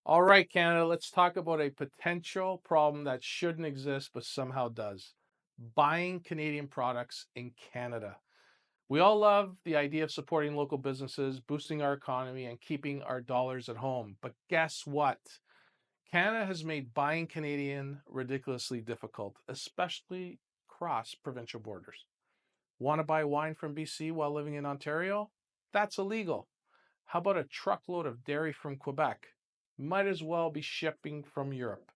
All right, Canada, let's talk about a potential problem that shouldn't exist but somehow does. Buying Canadian products in Canada. We all love the idea of supporting local businesses, boosting our economy, and keeping our dollars at home. But guess what? Canada has made buying Canadian ridiculously difficult, especially across provincial borders. Want to buy wine from BC while living in Ontario? That's illegal. How about a truckload of dairy from Quebec? Might as well be shipping from Europe.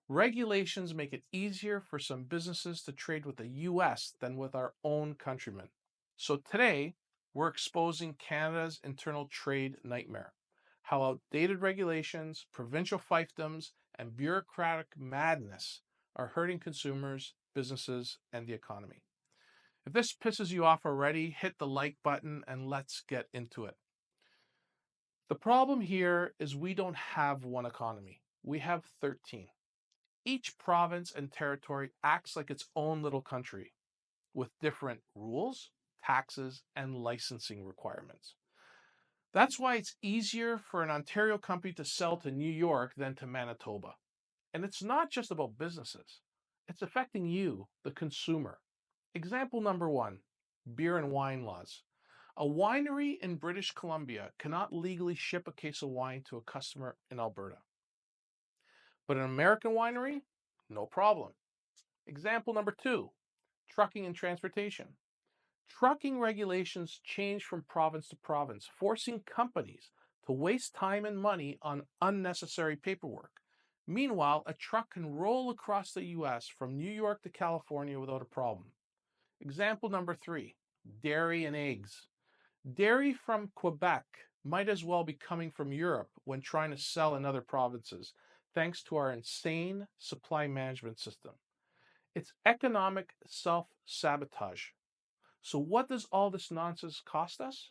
Regulations make it easier for some businesses to trade with the US than with our own countrymen. So today, we're exposing Canada's internal trade nightmare. How outdated regulations, provincial fiefdoms, and bureaucratic madness are hurting consumers, businesses, and the economy. If this pisses you off already, hit the like button and let's get into it. The problem here is we don't have one economy. We have 13. Each province and territory acts like its own little country with different rules, taxes, and licensing requirements. That's why it's easier for an Ontario company to sell to New York than to Manitoba. And it's not just about businesses, it's affecting you, the consumer. Example number one, beer and wine laws. A winery in British Columbia cannot legally ship a case of wine to a customer in Alberta. But an American winery, no problem. Example number two, trucking and transportation. Trucking regulations change from province to province, forcing companies to waste time and money on unnecessary paperwork. Meanwhile, a truck can roll across the US from New York to California without a problem. Example number three, dairy and eggs. Dairy from Quebec might as well be coming from Europe when trying to sell in other provinces, thanks to our insane supply management system. It's economic self sabotage. So, what does all this nonsense cost us?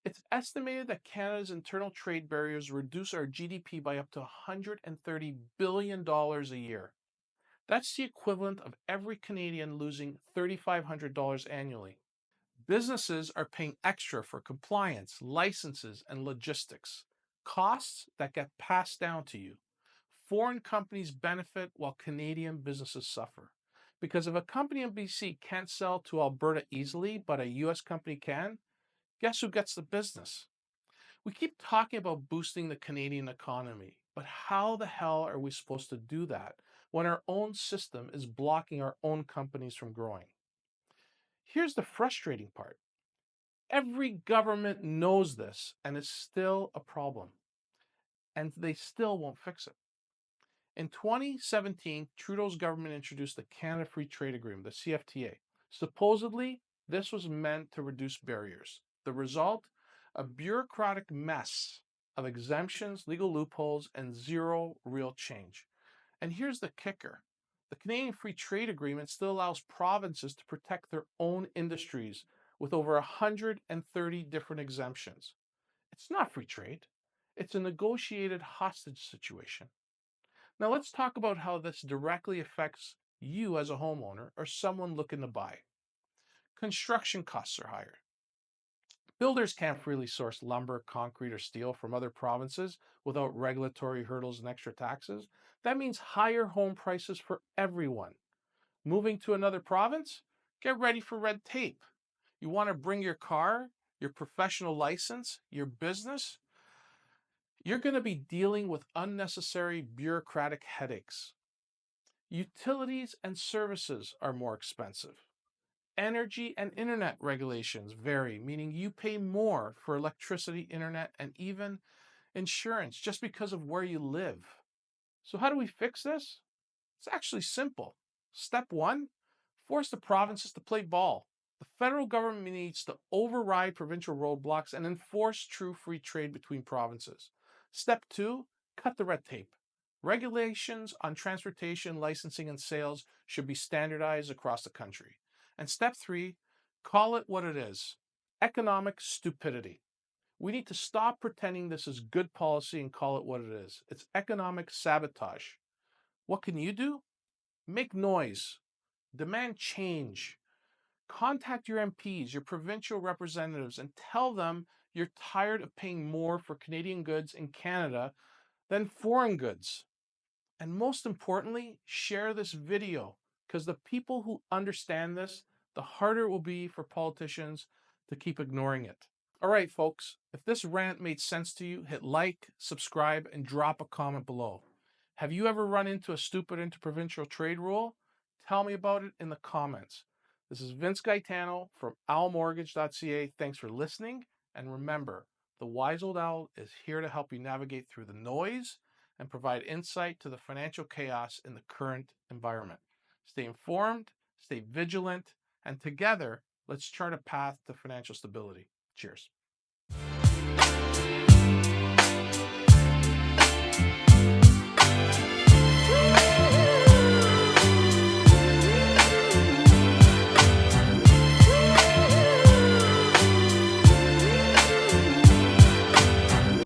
It's estimated that Canada's internal trade barriers reduce our GDP by up to $130 billion a year. That's the equivalent of every Canadian losing $3,500 annually. Businesses are paying extra for compliance, licenses, and logistics, costs that get passed down to you. Foreign companies benefit while Canadian businesses suffer. Because if a company in BC can't sell to Alberta easily, but a US company can, guess who gets the business? We keep talking about boosting the Canadian economy, but how the hell are we supposed to do that when our own system is blocking our own companies from growing? Here's the frustrating part. Every government knows this, and it's still a problem, and they still won't fix it. In 2017, Trudeau's government introduced the Canada Free Trade Agreement, the CFTA. Supposedly, this was meant to reduce barriers. The result? A bureaucratic mess of exemptions, legal loopholes, and zero real change. And here's the kicker. The Canadian Free Trade Agreement still allows provinces to protect their own industries with over 130 different exemptions. It's not free trade. It's a negotiated hostage situation. Now let's talk about how this directly affects you as a homeowner or someone looking to buy. Construction costs are higher. Builders can't freely source lumber, concrete, or steel from other provinces without regulatory hurdles and extra taxes. That means higher home prices for everyone. Moving to another province? Get ready for red tape. You want to bring your car, your professional license, your business? You're going to be dealing with unnecessary bureaucratic headaches. Utilities and services are more expensive. Energy and internet regulations vary, meaning you pay more for electricity, internet, and even insurance just because of where you live. So, how do we fix this? It's actually simple. Step one, force the provinces to play ball. The federal government needs to override provincial roadblocks and enforce true free trade between provinces. Step two, cut the red tape. Regulations on transportation, licensing, and sales should be standardized across the country. And step three, call it what it is, economic stupidity. We need to stop pretending this is good policy and call it what it is. It's economic sabotage. What can you do? Make noise, demand change, contact your MPs, your provincial representatives, and tell them you're tired of paying more for Canadian goods in Canada then foreign goods. And most importantly, share this video, because the people who understand this, the harder it will be for politicians to keep ignoring it. All right, folks, if this rant made sense to you, hit like, subscribe, and drop a comment below. Have you ever run into a stupid interprovincial trade rule? Tell me about it in the comments. This is Vince Gaetano from OwlMortgage.ca. Thanks for listening. And remember, the Wise Old Owl is here to help you navigate through the noise and provide insight to the financial chaos in the current environment. Stay informed, stay vigilant, and together, let's chart a path to financial stability. Cheers.